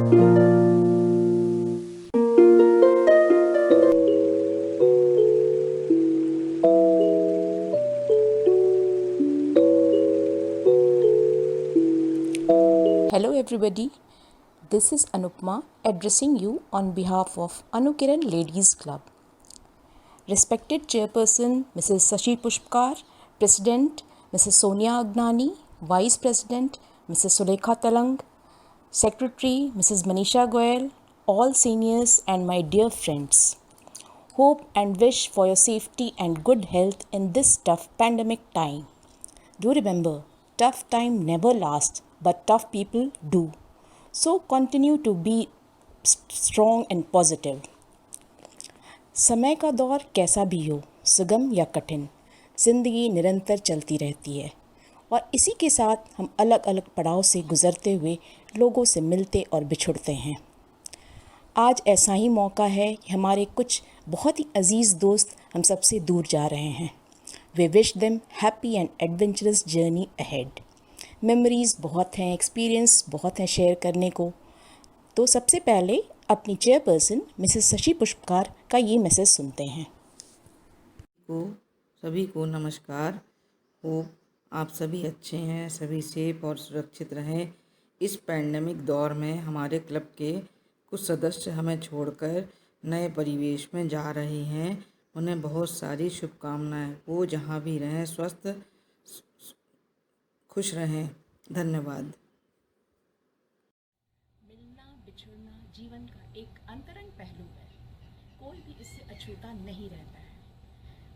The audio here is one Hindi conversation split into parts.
Hello everybody, this is Anupma addressing you on behalf of Anukiran Ladies Club. Respected Chairperson Mrs. Sashi Pushpkar, President Mrs. Sonia Agnani, Vice President Mrs. Sulekha Talang, Secretary Mrs. Manisha Goyal, all seniors and my dear friends. Hope and wish for your safety and good health in this tough pandemic time. Do remember, tough time never lasts, but tough people do. So continue to be strong and positive. समय का दौर कैसा भी हो, सुगम या कठिन, ज़िंदगी निरंतर चलती रहती है और इसी के साथ हम अलग अलग पड़ाव से गुज़रते हुए लोगों से मिलते और बिछुड़ते हैं। आज ऐसा ही मौका है कि हमारे कुछ बहुत ही अजीज़ दोस्त हम सबसे दूर जा रहे हैं। We wish them happy and adventurous journey ahead. Memories बहुत हैं, एक्सपीरियंस बहुत हैं शेयर करने को। तो सबसे पहले अपनी चेयरपर्सन मिसेस शशि पुष्पकार का ये मैसेज सुनते हैं। सभी को नमस्कार। होप आप सभी अच्छे हैं, सभी सेफ और सुरक्षित रहें। इस पैंडेमिक दौर में हमारे क्लब के कुछ सदस्य हमें छोड़कर नए परिवेश में जा रहे हैं। उन्हें बहुत सारी शुभकामनाएं। वो जहां भी रहें स्वस्थ खुश रहें। धन्यवाद। मिलना बिछड़ना जीवन का एक अंतरंग पहलू है, कोई भी इससे अछूता नहीं रहता है।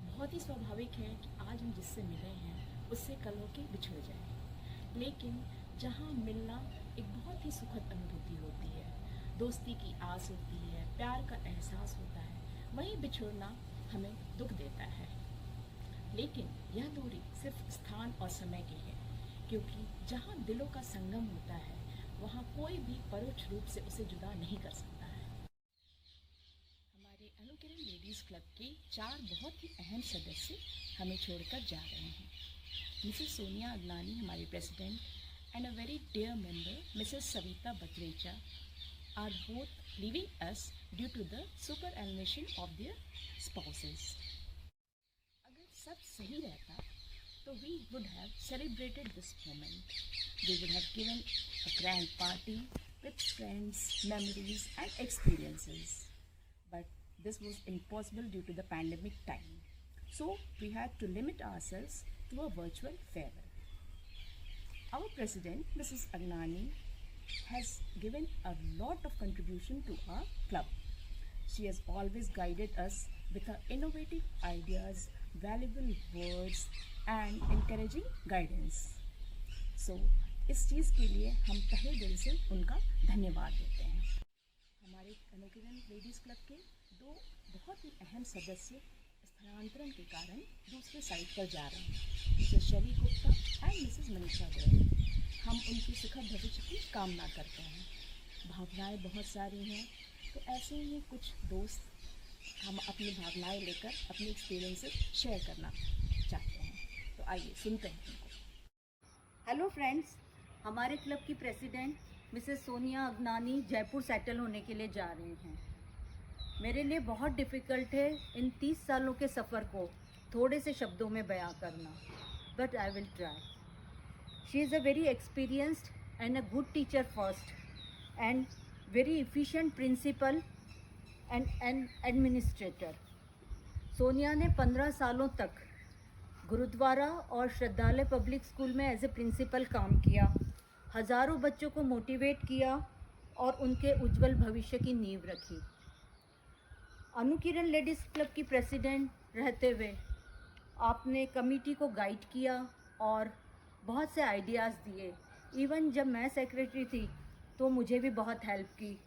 बहुत ही स्वाभाविक है कि आज हम जिससे मिले हैं उससे कल होके बिछड़ जाए, लेकिन जहाँ मिलना एक बहुत ही सुखद अनुभूति होती है, दोस्ती की आस होती है, प्यार का एहसास होता है, वहीं बिछड़ना हमें दुख देता है। लेकिन यह दूरी सिर्फ स्थान और समय की है, क्योंकि जहाँ दिलों का संगम होता है वहाँ कोई भी परोक्ष रूप से उसे जुदा नहीं कर सकता है। हमारे अनुकिरण लेडीज़ क्लब के 4 बहुत ही अहम सदस्य हमें छोड़कर जा रहे हैं। मिसेस सोनिया अगनानी हमारी president and a very dear member Mrs Savita Batrecha are both leaving us due to the superannuation of their spouses. अगर सब सही रहता तो we would have celebrated this moment. We would have given a grand party with friends, memories and experiences. But this was impossible due to the pandemic time. So we had to limit ourselves to a virtual farewell. Our president, Mrs. Agnani, has given a lot of contribution to our club. She has always guided us with her innovative ideas, valuable words and encouraging guidance. So इस चीज़ के लिए हम तहे दिल से उनका धन्यवाद देते हैं। हमारे अनुकिरण लेडीज़ क्लब के 2 बहुत ही अहम सदस्य स्थानांतरण के कारण दूसरे साइड पर जा रहे हैं, मिसेस शरी गुप्ता एंड मिसेस मनीषा गोयल। हम उनकी सुखद भविष्य की कामना करते हैं। भावनाएं बहुत सारी हैं, तो ऐसे ही कुछ दोस्त हम अपनी भावनाएं लेकर अपने एक्सपीरियंसेस शेयर करना चाहते हैं। तो आइए सुनते हैं उनको। हेलो फ्रेंड्स, हमारे क्लब की president Mrs Sonia Agnani Jaipur settle होने के लिए जा रहे हैं। मेरे लिए बहुत डिफ़िकल्ट है इन 30 सालों के सफ़र को थोड़े से शब्दों में बयां करना, but I will try. She is a very experienced and a good teacher first and very efficient principal and an administrator. Sonia ने 15 सालों तक गुरुद्वारा और श्रद्धालय पब्लिक स्कूल में एज ए प्रिंसिपल काम किया, हज़ारों बच्चों को मोटिवेट किया और उनके उज्जवल भविष्य की नींव रखी। अनुकिरण लेडीज़ क्लब की प्रेसिडेंट रहते हुए आपने कमेटी को गाइड किया और बहुत से आइडियाज़ दिए। इवन जब मैं सेक्रेटरी थी तो मुझे भी बहुत हेल्प की।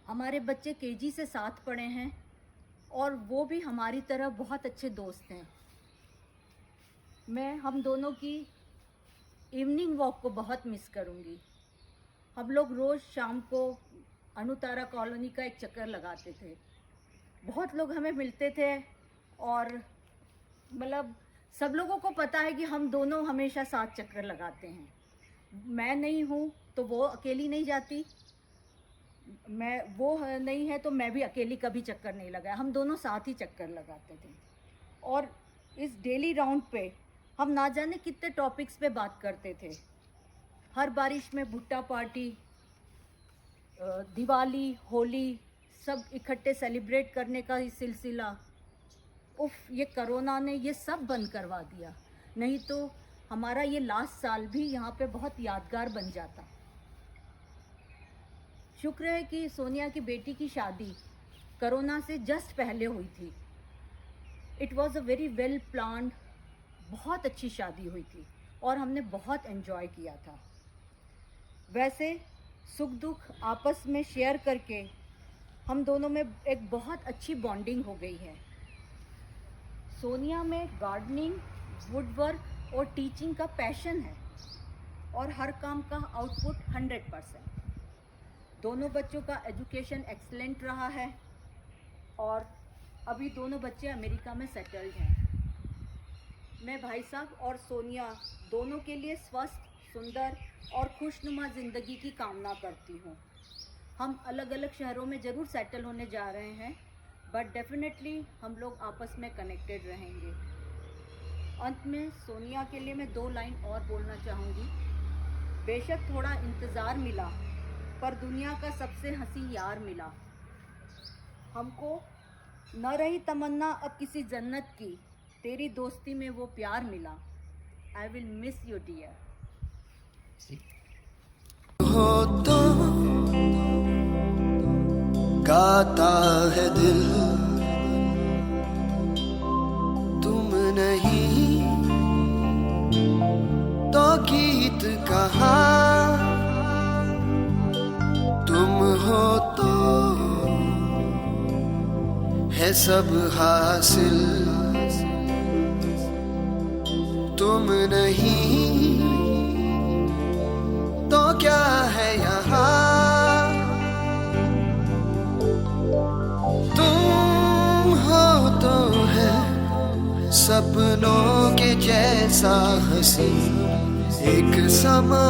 हमारे बच्चे केजी से 7 पढ़े हैं और वो भी हमारी तरह बहुत अच्छे दोस्त हैं। मैं हम दोनों की इवनिंग वॉक को बहुत मिस करूँगी। हम लोग रोज़ शाम को अनुतारा कॉलोनी का एक चक्कर लगाते थे। बहुत लोग हमें मिलते थे और मतलब सब लोगों को पता है कि हम दोनों हमेशा साथ चक्कर लगाते हैं। मैं नहीं हूँ तो वो अकेली नहीं जाती मैं वो नहीं है तो मैं भी अकेली कभी चक्कर नहीं लगाया, हम दोनों साथ ही चक्कर लगाते थे। और इस डेली राउंड पे हम ना जाने कितने टॉपिक्स पे बात करते थे। हर बारिश में भुट्टा पार्टी, दिवाली, होली सब इकट्ठे सेलिब्रेट करने का ही सिलसिला। उफ, ये कोरोना ने ये सब बंद करवा दिया, नहीं तो हमारा ये लास्ट साल भी यहाँ पे बहुत यादगार बन जाता। शुक्र है कि सोनिया की बेटी की शादी कोरोना से जस्ट पहले हुई थी। It was a very well planned, बहुत अच्छी शादी हुई थी और हमने बहुत एंजॉय किया था। वैसे सुख दुख आपस में शेयर करके हम दोनों में एक बहुत अच्छी बॉन्डिंग हो गई है। सोनिया में गार्डनिंग, वुडवर्क और टीचिंग का पैशन है और हर काम का आउटपुट 100%। दोनों बच्चों का एजुकेशन एक्सीलेंट रहा है और अभी दोनों बच्चे अमेरिका में सेटल्ड हैं। मैं भाई साहब और सोनिया दोनों के लिए स्वस्थ, सुंदर और खुशनुमा ज़िंदगी की कामना करती हूँ। हम अलग अलग शहरों में ज़रूर सेटल होने जा रहे हैं, बट डेफिनेटली हम लोग आपस में कनेक्टेड रहेंगे। अंत में सोनिया के लिए मैं 2 लाइन और बोलना चाहूँगी। बेशक थोड़ा इंतज़ार मिला, पर दुनिया का सबसे हंसी यार मिला। हमको न रही तमन्ना अब किसी जन्नत की, तेरी दोस्ती में वो प्यार मिला। I will miss you dear. हो तो गाता है दिल, तुम नहीं तो गीत कहाँ, तुम हो तो है सब हासिल, तुम नहीं तो क्या है यहाँ, तुम हो तो है सपनों के जैसा हंसी एक समा।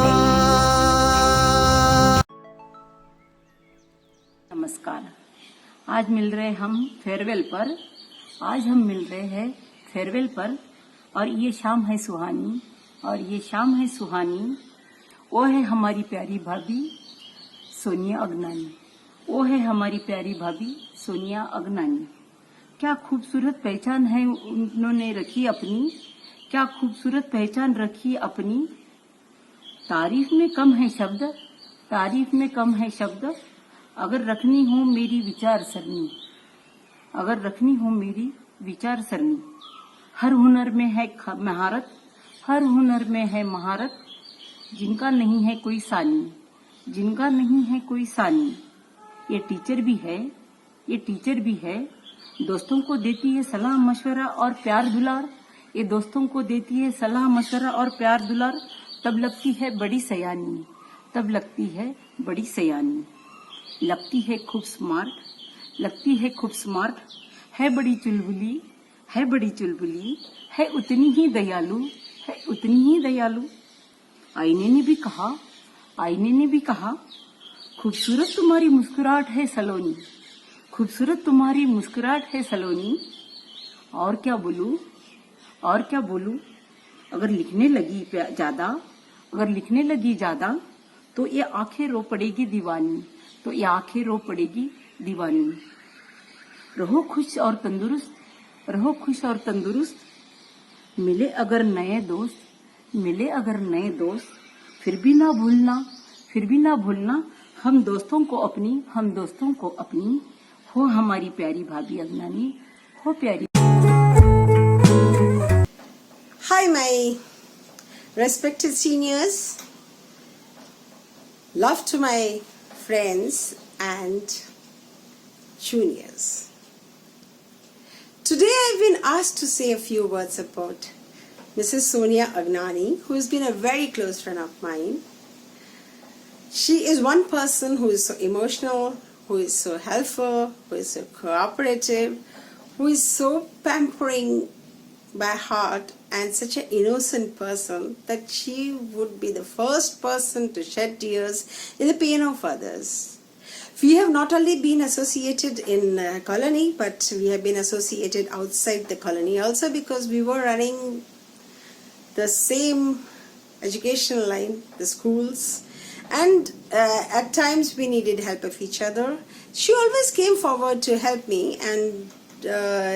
नमस्कार। आज मिल रहे हम फेयरवेल पर। आज हम मिल रहे हैं फेयरवेल पर और ये शाम है सुहानी, और ये शाम है सुहानी। वो है हमारी प्यारी भाभी सोनिया अगनानी, वो है हमारी प्यारी भाभी सोनिया अगनानी। क्या खूबसूरत पहचान है उन्होंने रखी अपनी, क्या खूबसूरत पहचान रखी अपनी। तारीफ में कम है शब्द, तारीफ में कम है शब्द। अगर रखनी हो मेरी विचार सरनी, अगर रखनी हो मेरी विचार सरनी। हर हुनर में है महारत, हर हुनर में है महारत। जिनका नहीं है कोई सानी, जिनका नहीं है कोई सानी। ये टीचर भी है, ये टीचर भी है। दोस्तों को देती है सलाह मशवरा और प्यार दुलार, ये दोस्तों को देती है सलाह मशवरा और प्यार दुलार। तब लगती है बड़ी सयानी, तब लगती है बड़ी सयानी। लगती है खूब स्मार्ट, लगती है खूब स्मार्ट। है बड़ी चुलबुली, है बड़ी चुलबुली। है उतनी ही दयालु, है उतनी ही दयालु। आईने ने भी कहा, आईने ने भी कहा, खूबसूरत तुम्हारी मुस्कुराहट है सलोनी, खूबसूरत तुम्हारी मुस्कुराहट है सलोनी। और क्या बोलूं, और क्या बोलूं। अगर लिखने लगी ज्यादा, अगर लिखने लगी ज्यादा तो ये आंखें रो पड़ेगी दीवानी, तो ये आंखें रो पड़ेगी दीवानी। रहो खुश और तंदुरुस्त, रहो खुश और तंदुरुस्त। मिले अगर नए दोस्त, मिले अगर नए दोस्त, फिर भी ना भूलना, फिर भी ना भूलना। हम दोस्तों को अपनी, हम दोस्तों को अपनी। हो हमारी प्यारी भाभी अगनानी, हो प्यारी। Hi, my respected seniors. Love to my friends and juniors. Today I've been asked to say a few words about Mrs. Sonia Agnani, who has been a very close friend of mine. She is one person who is so emotional, who is so helpful, who is so cooperative, who is so pampering by heart, and such an innocent person that she would be the first person to shed tears in the pain of others. We have not only been associated in colony, but we have been associated outside the colony also, because we were running the same educational line, the schools, and at times we needed help of each other. She always came forward to help me, and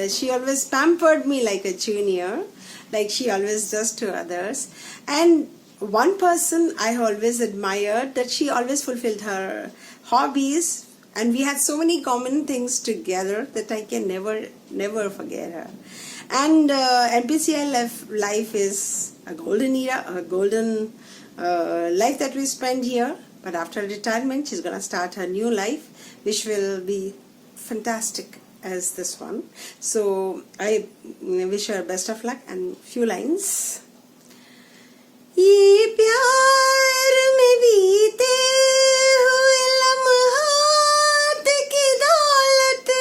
she always pampered me like a junior, like she always does to others. And one person I always admired, that she always fulfilled her hobbies, and we had so many common things together that I can never forget her. And NPCI life is a golden era, a golden life that we spend here. But after retirement, she's gonna start her new life, which will be fantastic as this one. So I wish her best of luck, and few lines. ये प्यार में बीते हुए लम्हात की दौलत,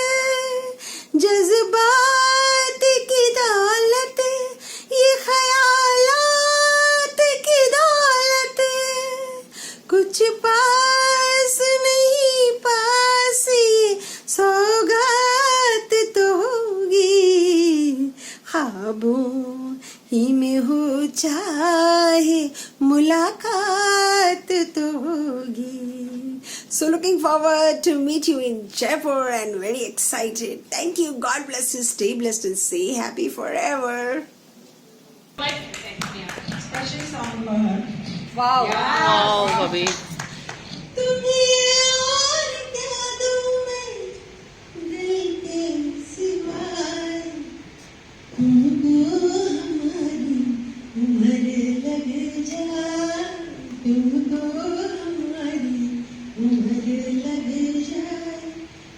जज्बात की दौलत, ये ख्यालात की दौलत, कुछ पास नहीं पास ये सौगात तो होगी, ख्वाबों ही में हो चाहे मुलाकात तो होगी. So looking forward to meet you in Jaipur and very excited. Thank you. God bless you. Stay blessed and stay happy forever. Special song for her. वाह भाभी, तुम्हें और क्या दूं मैं दिल के सिवाय, तुमको हमारी उम्र लग जाए, तुमको हमारी उम्र लग जाए,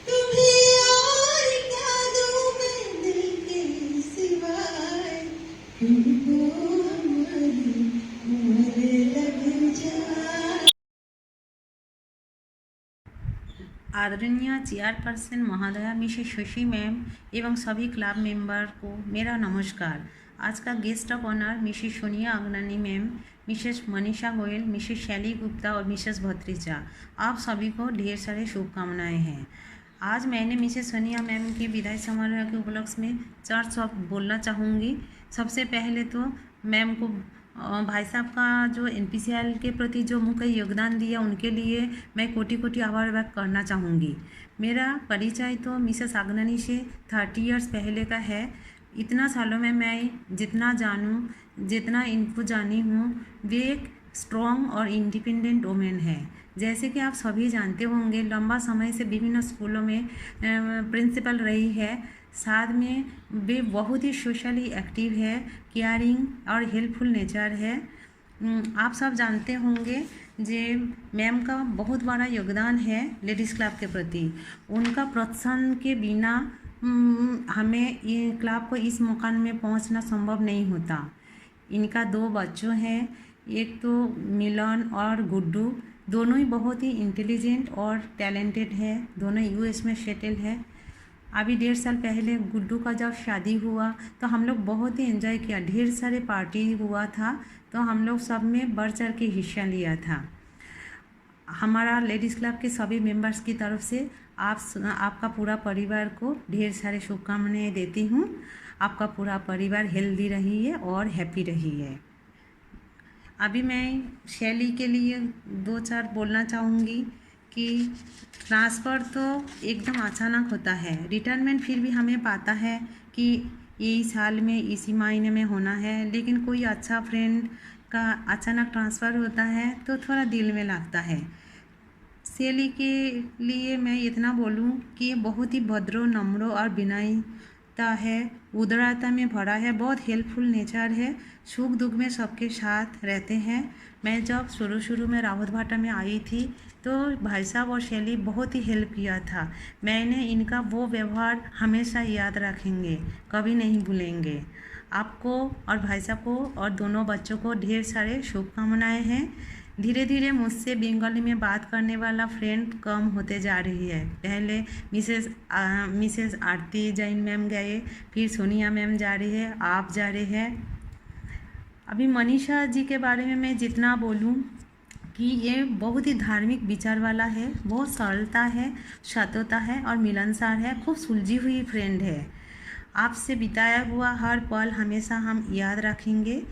तुम्हें और क्या दूं मैं दिल के सिवाय, तुमको हमारी उम्र लग जाए. आदरणीय चेयरपर्सन महोदया मिसेस शशि मैम एवं सभी क्लब मेंबर को मेरा नमस्कार. आज का guest of honour Mrs Sonia Agnani ma'am, Mrs Manisha Goyal, Mrs Shaily Gupta और मिसेस भत्रीजा, आप सभी को ढेर सारे शुभकामनाएं हैं. आज मैंने मिसेस सोनिया मैम के विदाई समारोह के उपलक्ष्य में 4 शब्द बोलना चाहूँगी. सबसे पहले तो मैम को भाई साहब का जो NPCI के प्रति जो मुख्य योगदान दिया, उनके लिए मैं कोटि कोटि आभार व्यक्त करना चाहूँगी. मेरा परिचय तो मिसेस अगनानी से 30 इयर्स पहले का है. इतना सालों में मैं जितना जानूँ, जितना इनको जानी हूँ, वे एक स्ट्रॉन्ग और इंडिपेंडेंट वुमेन है. जैसे कि आप सभी जानते होंगे, लंबा समय से विभिन्न स्कूलों में प्रिंसिपल रही है. साथ में वे बहुत ही सोशली एक्टिव है, केयरिंग और हेल्पफुल नेचर है. आप सब जानते होंगे जे मैम का बहुत बड़ा योगदान है लेडीज़ क्लब के प्रति. उनका प्रोत्साहन के बिना हमें ये क्लब को इस मुकाम में पहुंचना संभव नहीं होता. इनका 2 बच्चों हैं, एक तो मिलन और गुड्डू. दोनों ही बहुत ही इंटेलिजेंट और टैलेंटेड है. दोनों US में सेटल है. अभी 1.5 साल पहले गुड्डू का जब शादी हुआ तो हम लोग बहुत ही एंजॉय किया. ढेर सारे पार्टी हुआ था, तो हम लोग सब में बढ़ चढ़ के हिस्सा लिया था. हमारा लेडीज़ क्लब के सभी मेंबर्स की तरफ से आपका पूरा परिवार को ढेर सारे शुभकामनाएं देती हूँ. आपका पूरा परिवार हेल्दी रहिए और हैप्पी रहिए. अभी मैं शैली के लिए 2-4 बोलना चाहूँगी कि ट्रांसफ़र तो एकदम अचानक होता है. रिटायरमेंट फिर भी हमें पता है कि यही साल में इसी महीने में होना है, लेकिन कोई अच्छा फ्रेंड का अचानक ट्रांसफ़र होता है तो थोड़ा दिल में लगता है. शैली के लिए मैं इतना बोलूं कि ये बहुत ही भद्र, नम्र और विनयता है, उदारता में भरा है, बहुत हेल्पफुल नेचर है, सुख दुख में सबके साथ रहते हैं. मैं जब शुरू में रावत भाटा में आई थी तो भाई साहब और शैली बहुत ही हेल्प किया था. मैंने इनका वो व्यवहार हमेशा याद रखेंगे, कभी नहीं भूलेंगे. आपको और भाई साहब को और दोनों बच्चों को ढेर सारे शुभकामनाएं हैं. धीरे धीरे मुझसे बंगाली में बात करने वाला फ्रेंड कम होते जा रही है. पहले मिसेस आरती जैन मैम गए, फिर सोनिया मैम जा रही है, आप जा रहे हैं. अभी मनीषा जी के बारे में मैं जितना बोलूं कि ये बहुत ही धार्मिक विचार वाला है, बहुत सरलता है, सत्यता है और मिलनसार है, खूब सुलझी हुई फ्रेंड है। आपसे बिताया हुआ हर पल हमेशा हम याद रखेंगे।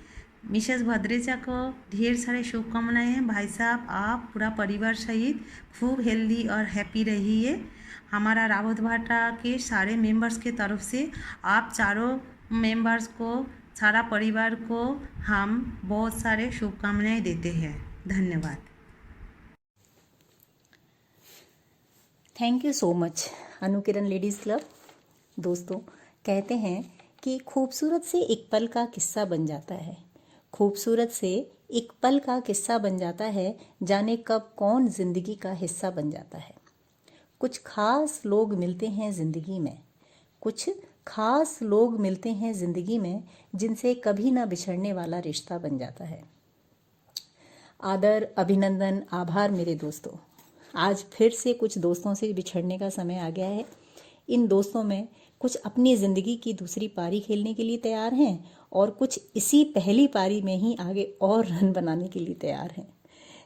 मिसेस भद्रेचा को ढेर सारे शुभकामनाएं हैं। भाई साहब, आप पूरा परिवार सहित खूब हेल्दी और हैप्पी रहिए। हमारा रावत भाटा के सारे मेंबर्स के तरफ से आप चारों मेंबर्स को, सारा परिवार को हम बहुत सारे शुभकामनाएं देते हैं। धन्यवाद। Thank you so much Anukiran ladies club. दोस्तों, कहते हैं कि खूबसूरत से एक पल का किस्सा बन जाता है, खूबसूरत से एक पल का किस्सा बन जाता है, जाने कब कौन ज़िंदगी का हिस्सा बन जाता है। कुछ खास लोग मिलते हैं ज़िंदगी में, कुछ खास लोग मिलते हैं ज़िंदगी में, जिनसे कभी ना बिछड़ने वाला रिश्ता बन जाता है। आदर, अभिनंदन, आभार मेरे दोस्तों। आज फिर से कुछ दोस्तों से बिछड़ने का समय आ गया है। इन दोस्तों में कुछ अपनी ज़िंदगी की दूसरी पारी खेलने के लिए तैयार हैं और कुछ इसी पहली पारी में ही आगे और रन बनाने के लिए तैयार हैं।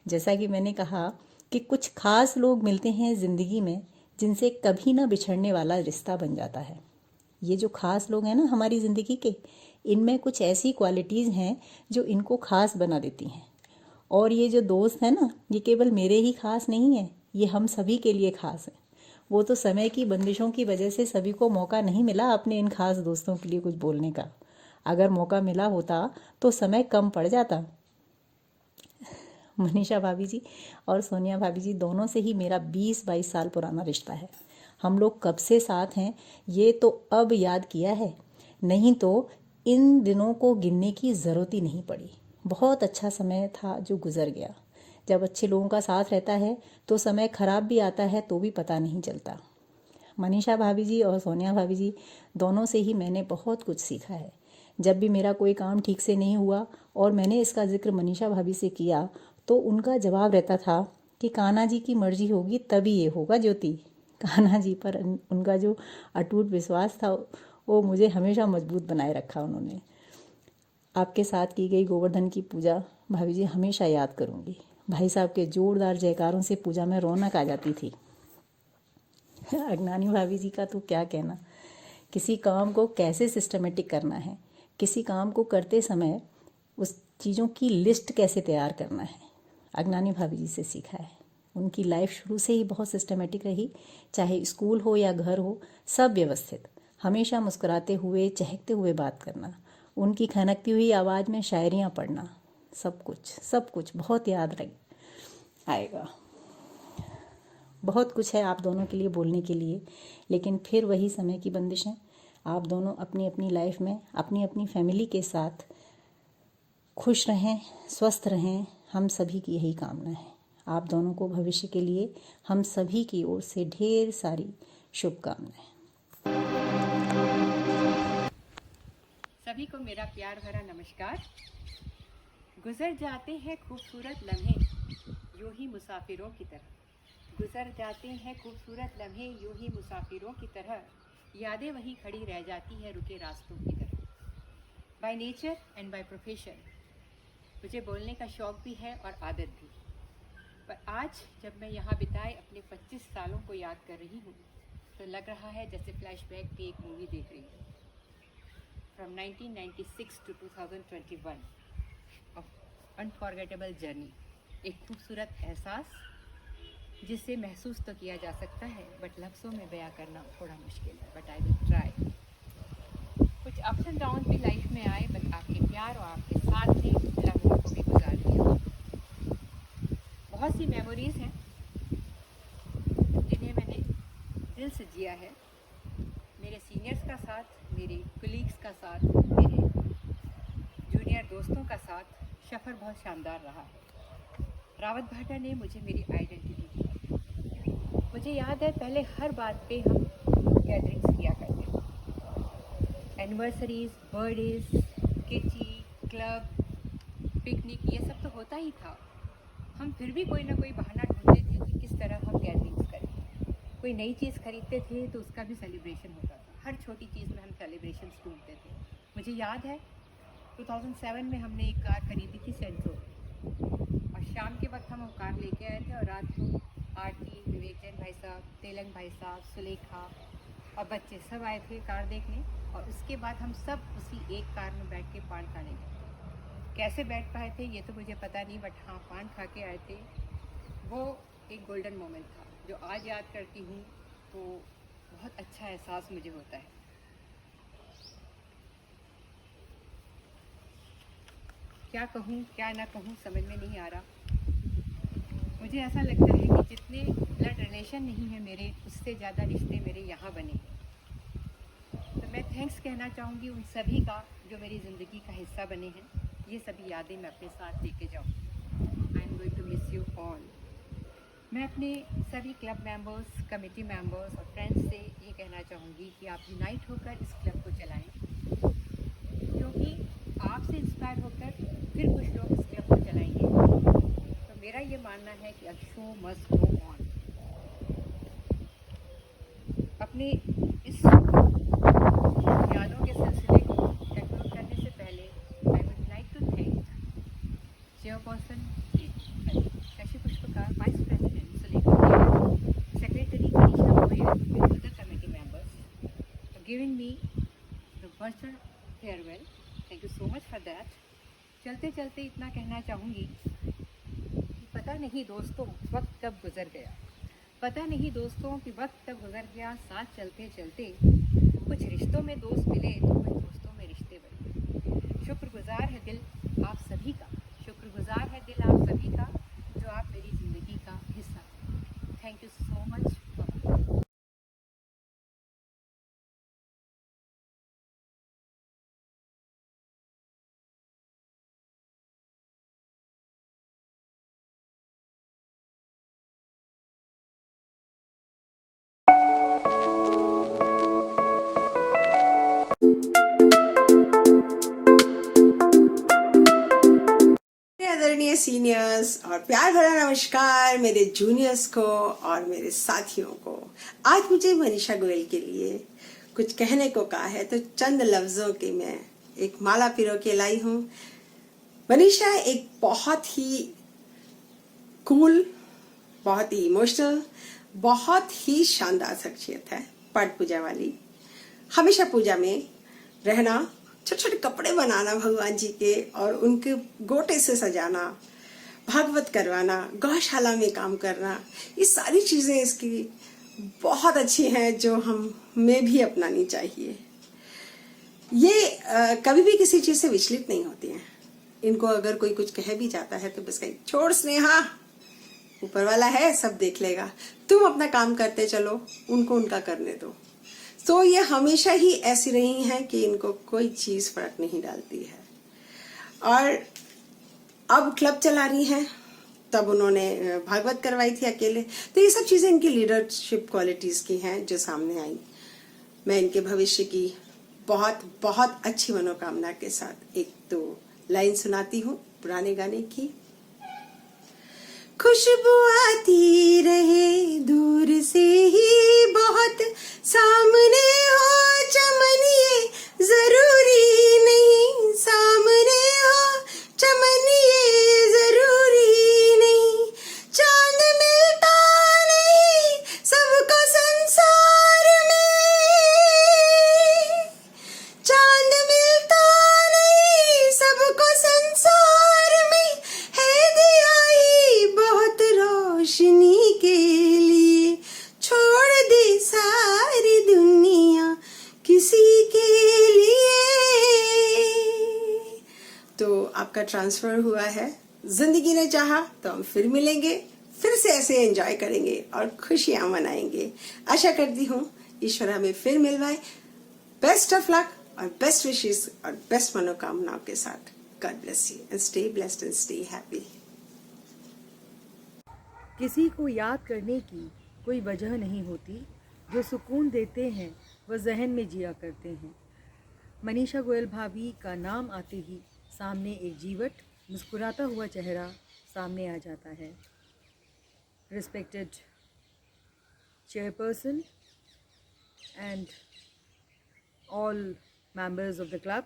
जैसा कि मैंने कहा कि कुछ खास लोग मिलते हैं ज़िंदगी में, जिनसे कभी ना बिछड़ने वाला रिश्ता बन जाता है। ये जो खास लोग हैं ना हमारी ज़िंदगी के, इनमें कुछ ऐसी क्वालिटीज़ हैं जो इनको खास बना देती हैं। और ये जो दोस्त हैं ना, ये केवल मेरे ही खास नहीं है, ये हम सभी के लिए खास है। वो तो समय की बंदिशों की वजह से सभी को मौका नहीं मिला अपने इन खास दोस्तों के लिए कुछ बोलने का। अगर मौका मिला होता तो समय कम पड़ जाता। मनीषा भाभी जी और सोनिया भाभी जी दोनों से ही मेरा 20-22 साल पुराना रिश्ता है। हम लोग कब से साथ हैं ये तो अब याद किया है, नहीं तो इन दिनों को गिनने की ज़रूरत ही नहीं पड़ी। बहुत अच्छा समय था जो गुजर गया। जब अच्छे लोगों का साथ रहता है तो समय खराब भी आता है तो भी पता नहीं चलता। मनीषा भाभी जी और सोनिया भाभी जी दोनों से ही मैंने बहुत कुछ सीखा है। जब भी मेरा कोई काम ठीक से नहीं हुआ और मैंने इसका जिक्र मनीषा भाभी से किया तो उनका जवाब रहता था कि कान्हा जी की मर्जी होगी तभी ये होगा ज्योति। कान्हा जी पर उनका जो अटूट विश्वास था वो मुझे हमेशा मजबूत बनाए रखा उन्होंने। आपके साथ की गई गोवर्धन की पूजा भाभी जी हमेशा याद करूँगी। भाई साहब के जोरदार जयकारों से पूजा में रौनक आ जाती थी। अगनानी भाभी जी का तो क्या कहना, किसी काम को कैसे सिस्टमेटिक करना है, किसी काम को करते समय उस चीज़ों की लिस्ट कैसे तैयार करना है, अगनानी भाभी जी से सीखा है। उनकी लाइफ शुरू से ही बहुत सिस्टमेटिक रही, चाहे स्कूल हो या घर हो, सब व्यवस्थित। हमेशा मुस्कुराते हुए, चहकते हुए बात करना, उनकी खनकती हुई आवाज़ में शायरियाँ पढ़ना, सब कुछ बहुत याद आएगा। बहुत कुछ है आप दोनों के लिए बोलने के लिए, लेकिन फिर वही समय की बंदिशें। आप दोनों अपनी अपनी लाइफ में अपनी अपनी फैमिली के साथ खुश रहें, स्वस्थ रहें, हम सभी की यही कामना है। आप दोनों को भविष्य के लिए हम सभी की ओर से ढेर सारी शुभकामनाएं। सभी को मेरा प्यार भरा नमस्कार। गुजर जाते हैं खूबसूरत लम्हे यूं ही मुसाफिरों की तरह, गुजर जाते हैं खूबसूरत लम्हे यूं ही मुसाफिरों की तरह, यादें वहीं खड़ी रह जाती है रुके रास्तों की तरह। By nature and by profession मुझे बोलने का शौक़ भी है और आदत भी, पर आज जब मैं यहाँ बिताए अपने 25 सालों को याद कर रही हूँ तो लग रहा है जैसे फ्लैशबैक की एक मूवी देख रही हूँ। From 1996 to 2021 of unforgettable journey, एक खूबसूरत एहसास जिसे महसूस तो किया जा सकता है बट लफ्ज़ों में बयां करना थोड़ा मुश्किल है, बट आई विल ट्राई। कुछ अप्स एंड डाउन भी लाइफ में आए, बट आपके प्यार और आपके साथ ने लम्हों को भी गुजार दिया। बहुत सी मेमोरीज़ हैं जिन्हें मैंने दिल से जिया है। मेरे सीनियर्स का साथ, मेरे कुलीग्स का साथ, मेरे जूनियर दोस्तों का साथ सफ़र बहुत शानदार रहा है। रावत भाटा ने मुझे मेरी आइडेंटिटी दी। मुझे याद है पहले हर बात पे हम गैदरिंग्स किया करते थे, anniversaries, birthdays, kitty, club, picnic, ये सब तो होता ही था। हम फिर भी कोई ना कोई बहाना ढूंढते थे कि किस तरह हम गैदरिंग्स करें। कोई नई चीज़ खरीदते थे तो उसका भी सेलिब्रेशन होता था। हर छोटी चीज़ में हम सेलिब्रेशंस ढूंढते थे। मुझे याद है 2007 में हमने एक कार खरीदी थी सेंट्रो, और शाम के वक्त हम कार लेके आए थे और रात को आरती, विवेक जैन भाई साहब, तेलंग भाई साहब, सुलेखा और बच्चे सब आए थे कार देखने। और उसके बाद हम सब उसी एक कार में बैठ के पान खाने गए। कैसे बैठ पाए थे ये तो मुझे पता नहीं, बट हाँ पान खा के आए थे। वो एक गोल्डन मोमेंट था जो आज याद करती हूँ तो बहुत अच्छा एहसास मुझे होता है। क्या कहूँ क्या ना कहूँ समझ में नहीं आ रहा। मुझे ऐसा लगता है कि जितने ब्लड रिलेशन नहीं है मेरे, उससे ज़्यादा रिश्ते मेरे यहाँ बने। तो मैं थैंक्स कहना चाहूँगी उन सभी का जो मेरी ज़िंदगी का हिस्सा बने हैं। ये सभी यादें मैं अपने साथ लेके जाऊँगी। I am going to miss you all. मैं अपने सभी क्लब मेंबर्स, कमेटी मेंबर्स और फ्रेंड्स से ये कहना चाहूँगी कि आप यूनाइट होकर इस क्लब को चलाएं, क्योंकि आपसे इंस्पायर होकर फिर कुछ लोग इस क्लब को चलाएंगे। तो मेरा ये मानना है कि a show must go on. अपने इस यादों के सिलसिले को कंक्लूड करने से पहले I would like to thank chairperson Shashi Pushpkar, vice president Sulekha, secretary Manisha Goyal and other committee members for giving me the virtual farewell. Thank you so much for that. चलते चलते इतना कहना चाहूँगी कि पता नहीं दोस्तों वक्त कब गुजर गया, पता नहीं दोस्तों कि वक्त कब गुजर गया। साथ चलते चलते कुछ रिश्तों में दोस्त मिले तो कुछ दोस्तों में रिश्ते बने। शुक्रगुजार है दिल आप सभी का, शुक्रगुजार है दिल आप सभी का जो आप मेरी ज़िंदगी का हिस्सा हैं। Thank you so much. आदरणीय सीनियर्स और प्यार भरा नमस्कार मेरे जूनियर्स को और मेरे साथियों को। आज मुझे मनीषा गोयल के लिए कुछ कहने को कहा है तो चंद लफ्जों की मैं एक माला पिरो के लाई हूँ। मनीषा एक बहुत ही कूल, बहुत ही इमोशनल, बहुत ही शानदार शख्सियत है, पाठ पूजा वाली। हमेशा पूजा में रहना, छोटे छोटे कपड़े बनाना भगवान जी के और उनके गोटे से सजाना, भागवत करवाना, गौशाला में काम करना, ये सारी चीज़ें इसकी बहुत अच्छी हैं जो हमें भी अपनानी चाहिए। ये कभी भी किसी चीज़ से विचलित नहीं होती हैं। इनको अगर कोई कुछ कह भी जाता है तो बस कहीं छोड़ स्नेहा, ऊपर वाला है सब देख लेगा, तुम अपना काम करते चलो, उनको उनका करने दो। तो ये हमेशा ही ऐसी रही हैं कि इनको कोई चीज़ फर्क नहीं डालती है। और अब क्लब चला रही हैं, तब उन्होंने भागवत करवाई थी अकेले। तो ये सब चीज़ें इनकी लीडरशिप क्वालिटीज़ की हैं जो सामने आई। मैं इनके भविष्य की बहुत बहुत अच्छी मनोकामना के साथ एक तो लाइन सुनाती हूँ पुराने गाने की। खुशबू आती रहे दूर से ही बहुत, सामने हो चमन ये जरूरी नहीं, सामने हो चमन ये जरूरी नहीं, चांद मिलता नहीं सबको संसार में, चांद मिलता नहीं सबको संसार में, है दिया ही बहुत रोशनी के लिए, छोड़ दी सारी दुनिया किसी के लिए। तो आपका ट्रांसफर हुआ है, जिंदगी ने चाहा तो हम फिर मिलेंगे, फिर से ऐसे एंजॉय करेंगे और खुशियां मनाएंगे। आशा करती हूँ ईश्वर हमें फिर मिलवाए। बेस्ट ऑफ लक और बेस्ट विशेस और बेस्ट मनोकामनाओं के साथ। God bless you and stay blessed and stay happy. किसी को याद करने की कोई वजह नहीं होती, जो सुकून देते हैं वह जहन में जिया करते हैं। मनीषा गोयल भाभी का नाम आते ही सामने एक जीवट मुस्कुराता हुआ चेहरा सामने आ जाता है। Respected chairperson and all members of the club,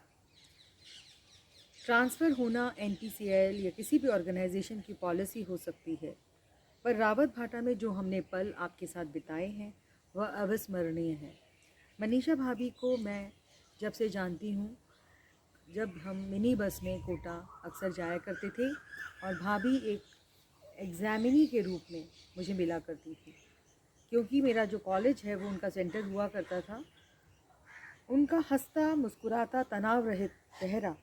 transfer होना NPCL या किसी भी ऑर्गेनाइजेशन की पॉलिसी हो सकती है, पर रावत भाटा में जो हमने पल आपके साथ बिताए हैं वह अविस्मरणीय है। मनीषा भाभी को मैं जब से जानती हूँ, जब हम मिनी बस में कोटा अक्सर जाया करते थे और भाभी एक एग्ज़ामिनी के रूप में मुझे मिला करती थी, क्योंकि मेरा जो कॉलेज है वो उनका सेंटर हुआ करता था। उनका हंसता मुस्कुराता तनाव रहित चेहरा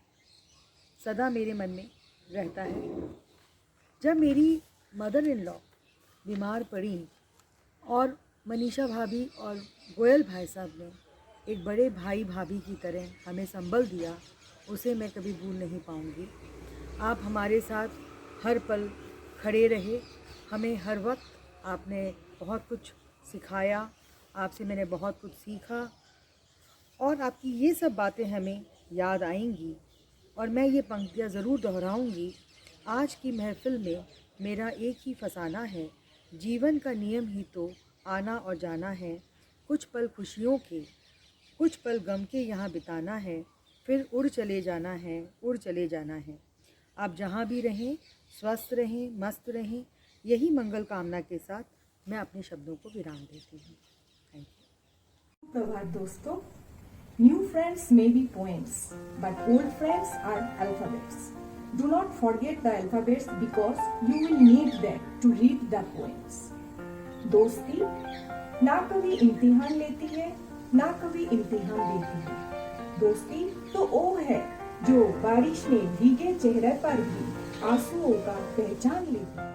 सदा मेरे मन में रहता है। जब मेरी मदर इन लॉ बीमार पड़ी और मनीषा भाभी और गोयल भाई साहब ने एक बड़े भाई भाभी की तरह हमें संबल दिया, उसे मैं कभी भूल नहीं पाऊंगी। आप हमारे साथ हर पल खड़े रहे, हमें हर वक्त आपने बहुत कुछ सिखाया, आपसे मैंने बहुत कुछ सीखा और आपकी ये सब बातें हमें याद आएंगी। और मैं ये पंक्तियाँ ज़रूर दोहराऊंगी। आज की महफ़िल में मेरा एक ही फसाना है, जीवन का नियम ही तो आना और जाना है। कुछ पल खुशियों के, कुछ पल गम के यहाँ बिताना है, फिर उड़ चले जाना है, उड़ चले जाना है। आप जहाँ भी रहें, स्वस्थ रहें, मस्त रहें, यही मंगल कामना के साथ मैं अपने शब्दों को विराम देती हूँ। Thank you. प्रभात दोस्तों, new friends may be poems, but old friends are alphabets. Do not forget the alphabets because you will need them to read the poems. दोस्ती ना कभी इम्तिहान लेती है, ना कभी इम्तिहान देती है। दोस्ती तो वो है जो बारिश में भीगे चेहरे पर भी आंसुओं का पहचान लेती है।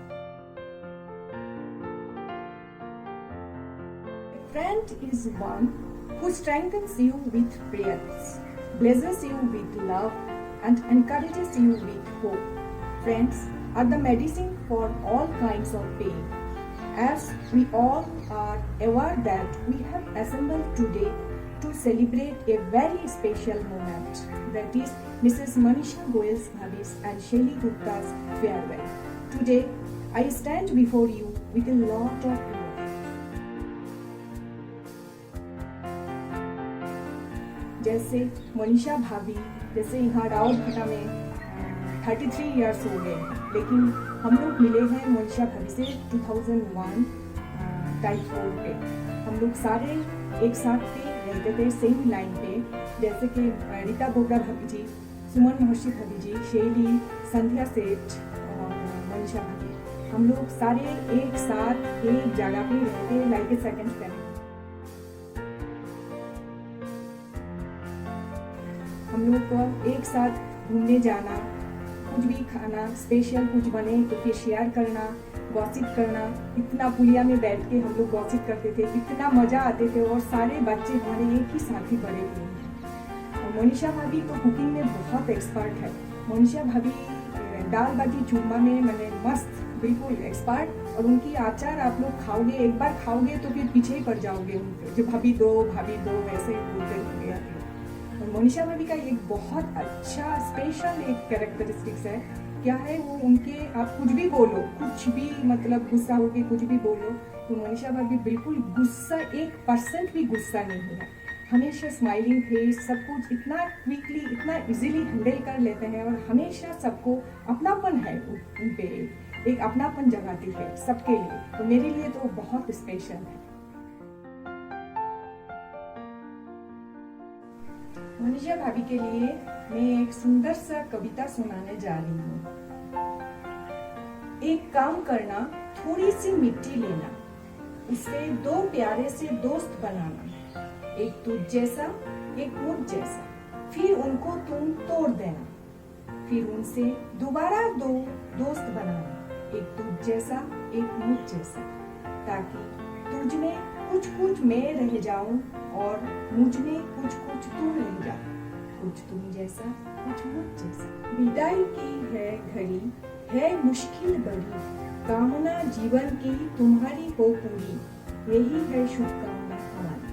A friend is one who strengthens you with prayers, blesses you with love, and encourages you with hope. Friends are the medicine for all kinds of pain. As we all are aware that we have assembled today to celebrate a very special moment, that is Mrs. Manisha Goyal's Bhabhi's and Shelly Gupta's farewell. Today, I stand before you with a lot of emotion. जैसे मनीषा भाभी, जैसे यहाँ रावत भाटा में 33 इयर्स हो गए, लेकिन हम लोग मिले हैं मनीषा भाभी से 2001 टाइप 4 पे। हम लोग सारे एक साथ पे रहते थे, सेम लाइन पे, जैसे कि रीता बोगरा भाभी जी, सुमन महर्षि भाभी जी, शैली, संध्या सेठ और मनीषा भाभी। हम लोग सारे एक साथ एक जगह पे रहते, लाइक ए सेकंड फैमिली। हम लोग को एक साथ घूमने जाना, कुछ भी खाना, स्पेशल कुछ बने तो फिर शेयर करना, गॉसिप करना। इतना पुलिया में बैठ के हम लोग गॉसिप करते थे, कितना मज़ा आते थे और सारे बच्चे हमारे एक ही साथ ही बड़े हुए हैं। और मनीषा भाभी तो कुकिंग में बहुत एक्सपर्ट है। मनीषा भाभी दाल बाटी चूरमा में मैंने मस्त बिल्कुल एक्सपर्ट, और उनकी अचार आप लोग खाओगे, एक बार खाओगे तो फिर पीछे ही पड़ जाओगे उनके, जो भाभी दो वैसे बोलते होंगे आप लोग। और मनीषा भाभी का एक बहुत अच्छा स्पेशल एक कैरेक्टरिस्टिक्स है, क्या है वो, उनके आप कुछ भी बोलो, कुछ भी मतलब गुस्सा होके कुछ भी बोलो, तो मनीषा भाभी बिल्कुल गुस्सा 1% भी गुस्सा नहीं है। हमेशा स्माइलिंग फेस, सब कुछ इतना क्विकली, इतना इजीली हैंडल कर लेते हैं और हमेशा सबको अपनापन है उन पे, एक अपनापन जगाती है सबके लिए। तो मेरे लिए तो बहुत स्पेशल है। मनीषा भाभी के लिए मैं एक सुंदर सा कविता सुनाने जा रही हूँ। एक काम करना, थोड़ी सी मिट्टी लेना, उससे दो प्यारे से दोस्त बनाना, एक तुझ जैसा एक मुझ जैसा, फिर उनको तुम तोड़ देना, फिर उनसे दोबारा दो दोस्त बनाना, एक तुझ जैसा एक मुझ जैसा, ताकि तुझ में कुछ कुछ मैं रह जाऊं और मुझ में कुछ कुछ तुम रह जाओ, कुछ तुम जैसा कुछ मुझ जैसा। विदाई की है घड़ी, है मुश्किल बड़ी, कामना जीवन की तुम्हारी हो पूरी, यही है शुभकामना हमारी।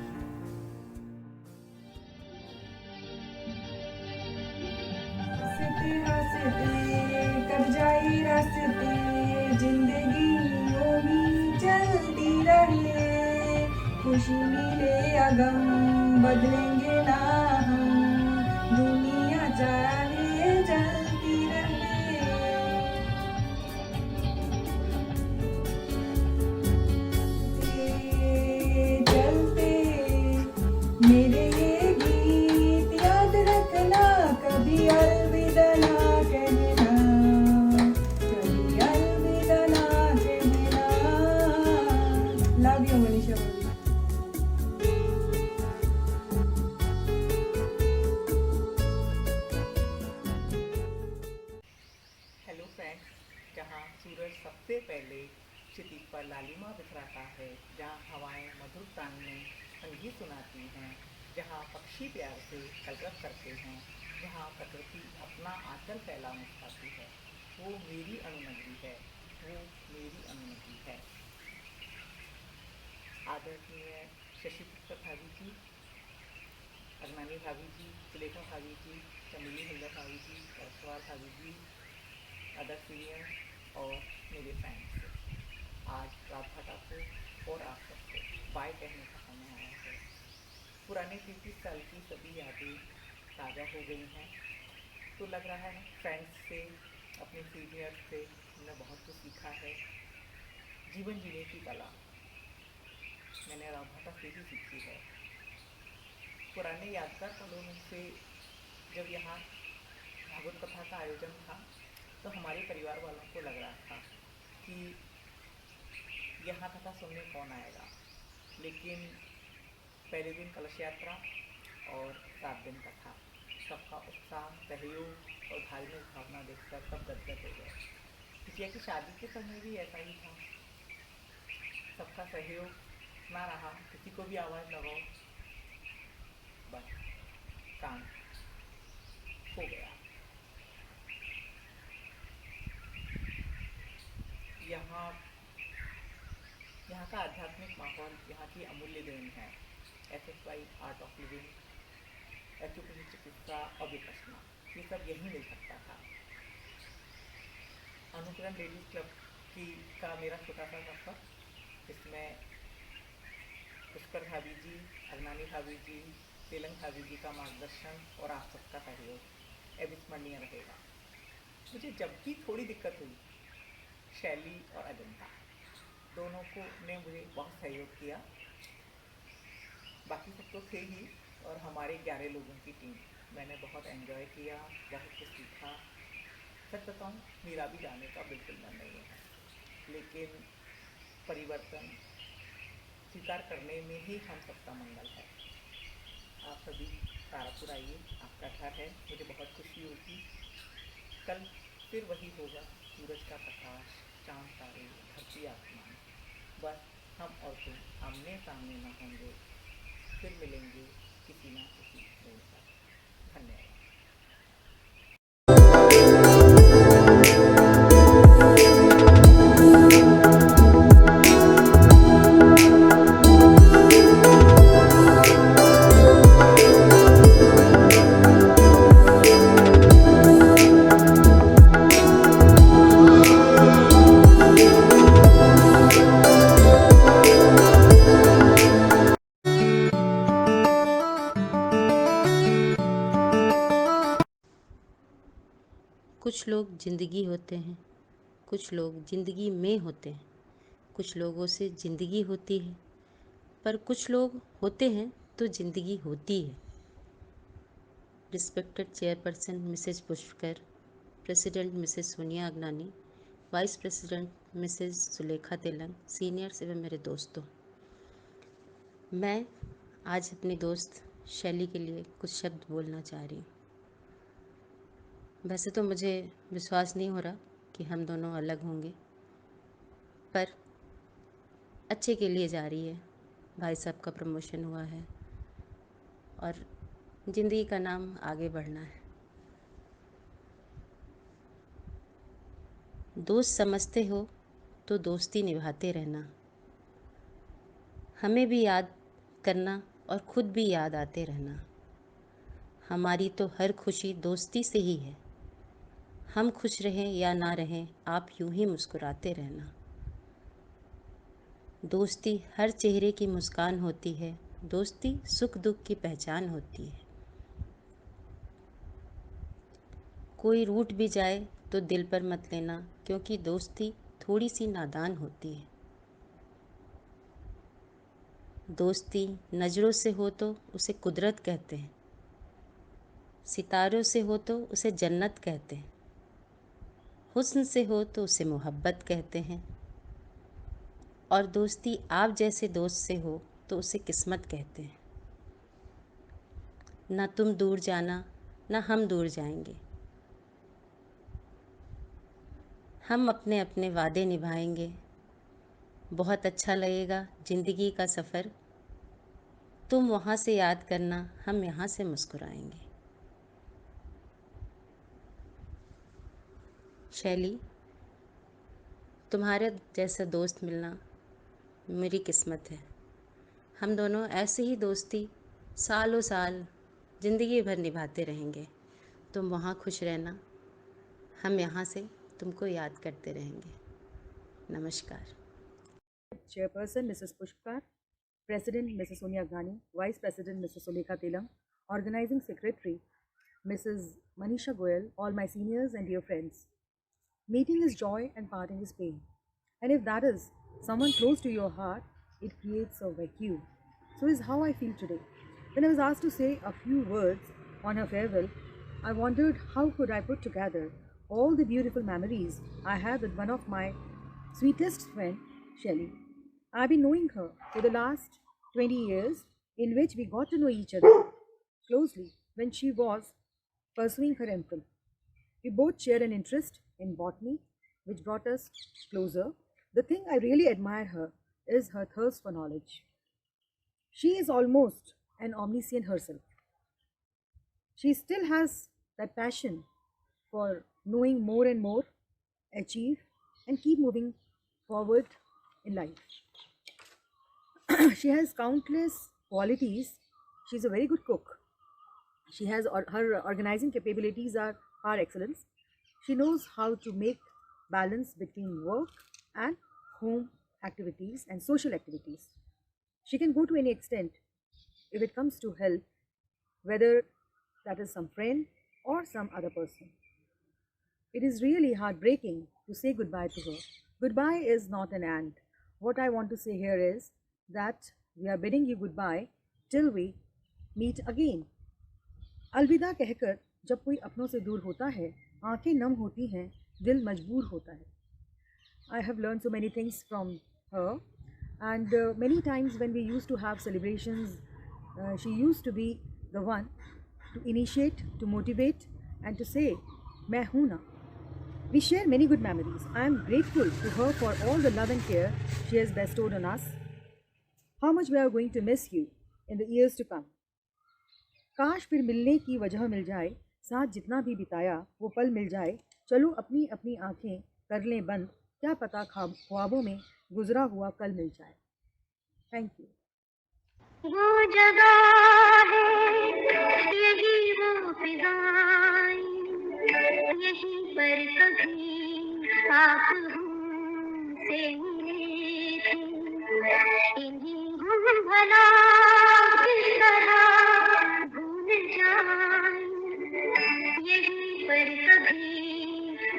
हंसते हंसते कब जाई रास्ते, जिंदगी यूं ही चलती रहे, खुशी मिले या गम बदलेंगे ना हम, दुनिया चाहे जल सूरज सबसे पहले क्षितिज पर लालिमा बिखराता है, जहाँ हवाएं मधुर तान में संगीत सुनाती हैं, जहाँ पक्षी प्यार से कलरव करते हैं, जहाँ प्रकृति अपना आंचल फैला मुस्कुराती है, वो मेरी अणुनगरी है, वो मेरी अणुनगरी है। आदरणीय शशि पुष्कर भाभी जी, अगनानी भाभी जी, सुलेखा भाभी जी, चमेली हल्दर भाभी जी, परसवार भाभी जी, अदर सीनियर और मेरे फ्रेंड्स, आज राजभाटा को और आप सबको बाय कहने का समय आया है। पुराने 30 साल की सभी यादें ताज़ा हो गई हैं, तो लग रहा है फ्रेंड्स से, अपने सीनियर से हमने बहुत कुछ सीखा है। जीवन जीने की कला मैंने राजभाटा से ही सीखी है। पुराने यादगार पलों में से जब यहाँ भागवत कथा का आयोजन था, तो हमारे परिवार वालों को लग रहा था कि यहाँ कथा सुनने कौन आएगा, लेकिन पहले दिन कलश यात्रा और 7 दिन कथा, सबका उत्साह, सहयोग और धार्मिक भावना देखकर सब गदगद हो गए। किसी की शादी के समय भी ऐसा ही था, सबका सहयोग ना रहा, किसी को भी आवाज़ लगाओ, बस काम हो गया। यहाँ का आध्यात्मिक माहौल यहाँ की अमूल्य देन है। SSY आर्ट ऑफ लिविंग, एचुपी चिकित्सा और विपश्यना, ये सब यहीं मिल सकता था। अनुकरण लेडीज क्लब का मेरा छोटा सा सफर, इसमें पुष्कर भाभी जी, अगनानी भाभी जी, तेलंग भाभी जी का मार्गदर्शन और आप सबका सहयोग अविस्मरणीय रहेगा। मुझे जब भी थोड़ी दिक्कत हुई, शैली और अजंता दोनों को ने मुझे बहुत सहयोग किया। बाकी सब तो थे ही, और हमारे 11 लोगों की टीम, मैंने बहुत एंजॉय किया, बहुत कुछ सीखा। सच बताऊँ, मेरा भी जाने का बिल्कुल मन नहीं है, लेकिन परिवर्तन स्वीकार करने में ही हम सबका मंगल है। आप सभी तारापुर आइए, आपका घर है, मुझे बहुत खुशी होगी। कल फिर वही होगा, सूरज का प्रकाश, चांद तारे, धरती आसमान, बस हम और तुम आमने सामने न होंगे, फिर मिलेंगे किसी ना किसी मोड़ पर। धन्यवाद। कुछ लोग ज़िंदगी होते हैं, कुछ लोग ज़िंदगी में होते हैं, कुछ लोगों से ज़िंदगी होती है, पर कुछ लोग होते हैं तो ज़िंदगी होती है। Respected chairperson Mrs Pushkar, president Mrs Sonia Agnani, vice president Mrs Sulekha Telang, seniors एवं मेरे दोस्तों, मैं आज अपनी दोस्त शैली के लिए कुछ शब्द बोलना चाह रही हूँ। वैसे तो मुझे विश्वास नहीं हो रहा कि हम दोनों अलग होंगे, पर अच्छे के लिए जा रही है। भाई साहब का प्रमोशन हुआ है और ज़िंदगी का नाम आगे बढ़ना है। दोस्त समझते हो तो दोस्ती निभाते रहना, हमें भी याद करना और खुद भी याद आते रहना। हमारी तो हर खुशी दोस्ती से ही है, हम खुश रहें या ना रहें, आप यूं ही मुस्कुराते रहना। दोस्ती हर चेहरे की मुस्कान होती है, दोस्ती सुख दुख की पहचान होती है। कोई रूठ भी जाए तो दिल पर मत लेना, क्योंकि दोस्ती थोड़ी सी नादान होती है। दोस्ती नज़रों से हो तो उसे कुदरत कहते हैं, सितारों से हो तो उसे जन्नत कहते हैं, हुस्न से हो तो उसे मोहब्बत कहते हैं, और दोस्ती आप जैसे दोस्त से हो तो उसे किस्मत कहते हैं। ना तुम दूर जाना, ना हम दूर जाएंगे, हम अपने अपने वादे निभाएंगे। बहुत अच्छा लगेगा ज़िंदगी का सफ़र। तुम वहाँ से याद करना, हम यहाँ से मुस्कुराएंगे। शैली, तुम्हारे जैसा दोस्त मिलना मेरी किस्मत है। हम दोनों ऐसे ही दोस्ती सालों साल ज़िंदगी भर निभाते रहेंगे। तुम वहाँ खुश रहना, हम यहाँ से तुमको याद करते रहेंगे। नमस्कार। Chairperson Mrs. Pushkar, President Mrs. Sonia Aghnani, Vice President Mrs. Sulekha Telang, Organizing Secretary Mrs. Manisha Goyal, all my seniors and dear friends. Meeting is joy and parting is pain. And if that is someone close to your heart, it creates a vacuum. So is how I feel today. When I was asked to say a few words on her farewell, I wondered how could I put together all the beautiful memories I had with one of my sweetest friend, Shelley. I've been knowing her for the last 20 years, in which we got to know each other closely when she was pursuing her MPhil. We both shared an interest in botany, which brought us closer. The thing I really admire her is her thirst for knowledge. She is almost an omniscient herself. She still has that passion for knowing more and more, achieve, and keep moving forward in life. She has countless qualities. She's a very good cook. She has her organizing capabilities are par excellence. She knows how to make balance between work and home activities and social activities. She can go to any extent if it comes to help, whether that is some friend or some other person. It is really heartbreaking to say goodbye to her. Goodbye is not an end. What I want to say here is that we are bidding you goodbye till we meet again. अलविदा कहकर जब कोई अपनों से दूर होता है, आंखें नम होती हैं, दिल मजबूर होता है. I have learned so many things from her, and many times when we used to have celebrations, she used to be the one to initiate, to motivate, and to say, "मैं हूँ ना." We share many good memories. I am grateful to her for all the love and care she has bestowed on us. How much we are going to miss you in the years to come. काश फिर मिलने की वजह मिल जाए, साथ जितना भी बिताया वो पल मिल जाए. चलो अपनी अपनी आंखें कर लें बंद, क्या पता ख्वाबों में गुजरा हुआ कल मिल जाए. Thank you. वो जगह है यही वो फिजाएं, यहीं पर कभी आप हमसे मिले थे. इन्हीं हम भला किस तरह भूल जाएं, यहीं पर कभी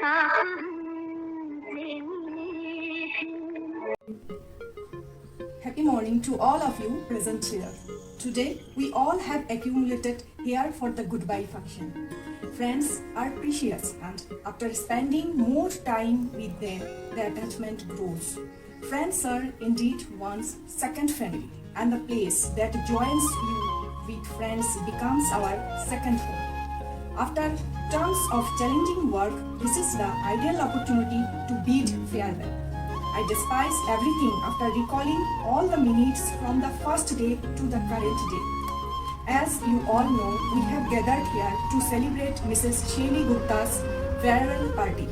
आप हमसे मिले थे. Happy morning to all of you present here. Today, we all have accumulated here for the goodbye function. Friends are precious, and after spending more time with them, the attachment grows. Friends are indeed one's second family, and the place that joins you with friends becomes our second home. After tons of challenging work, this is the ideal opportunity to bid farewell. I despise everything after recalling all the minutes from the first day to the current day. As you all know, we have gathered here to celebrate Mrs. Shelley Gupta's farewell party.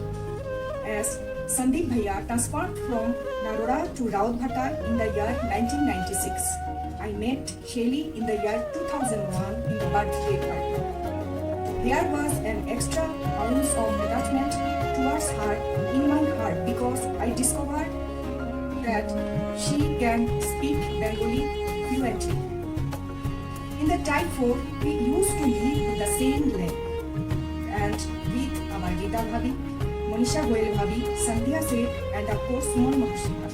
As Sandeep Bhaiya transferred from Narora to Rautbhata in the year 1996, I met Shelley in the year 2001 in the birthday party. There was an extra ounce of attachment towards her in my heart because I discovered that she can speak Bengali fluently. In the type 4, we used to live in the same lane, and with our Gita Bhabi, Manisha Goyal Bhabi, Sandhya Seth, and of course Suman Mahashika.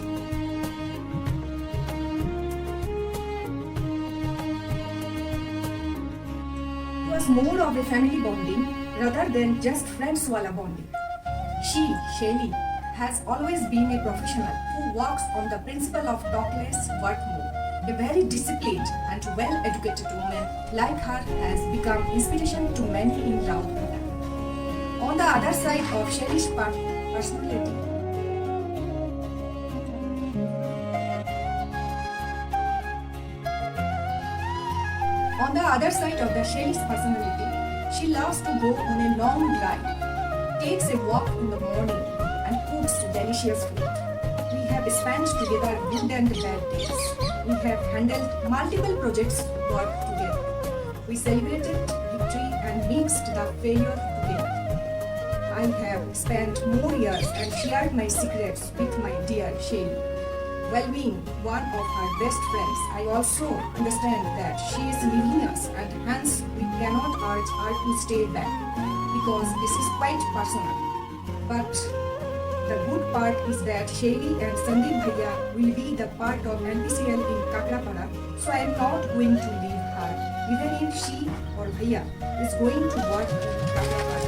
It was more of a family bonding rather than just friends wala bonding. She, Shelley, has always been a professional who works on the principle of talk less, work more. A very disciplined and well-educated woman like her has become inspiration to many in Rautbhata. On the other side of Shelley's path personality. On the other side of the Shelley's personality, she loves to go on a long drive, takes a walk in the morning, and cooks delicious food. We have spent together good and bad days. We have handled multiple projects work together. We celebrated victory and mixed the failure together. I have spent more years and shared my secrets with my dear Shelley. While being one of her best friends, I also understand that she is leaving us and hence we cannot urge her to stay back because this is quite personal. But the good part is that Shelley and Sandeep Bhaiya will be the part of NPCL in Kakrapara, so I am not going to leave her, even if she or Bhaiya is going to work in Kakrapara.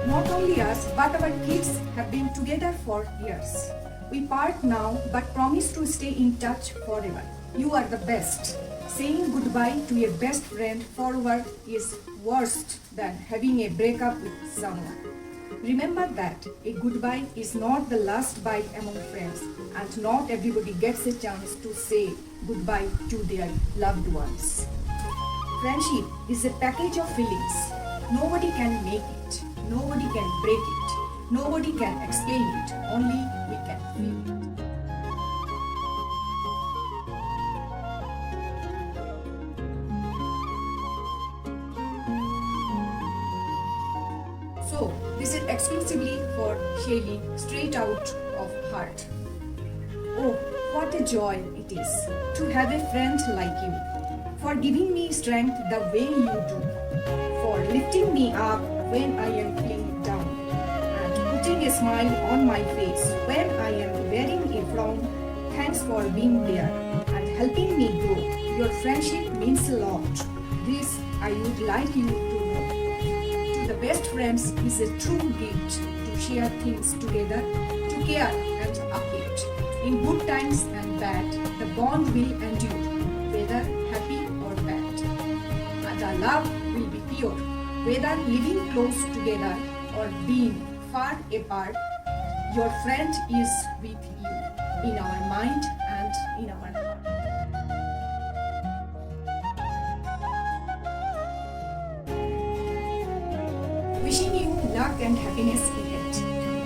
Not only us, but our kids have been together for years. We part now, but promise to stay in touch forever. You are the best. Saying goodbye to a best friend forever is worse than having a breakup with someone. Remember that a goodbye is not the last bye among friends, and not everybody gets a chance to say goodbye to their loved ones. Friendship is a package of feelings. Nobody can make it. Nobody can break it. Nobody can explain it. Only we can feel it. So, this is exclusively for Shelley, straight out of heart. Oh, what a joy it is to have a friend like you, for giving me strength the way you do, for lifting me up when I am feeling down, and putting a smile on my face when I am wearing a frown. Thanks for being there and helping me grow. Your friendship means a lot. This I would like you to know. To the best friends is a true gift to share things together, to care and uplift. In good times and bad, the bond will endure, whether happy or bad. And our love will be pure, whether living close together or being far apart. Your friend is with you, in our mind and in our heart. Wishing you luck and happiness ahead.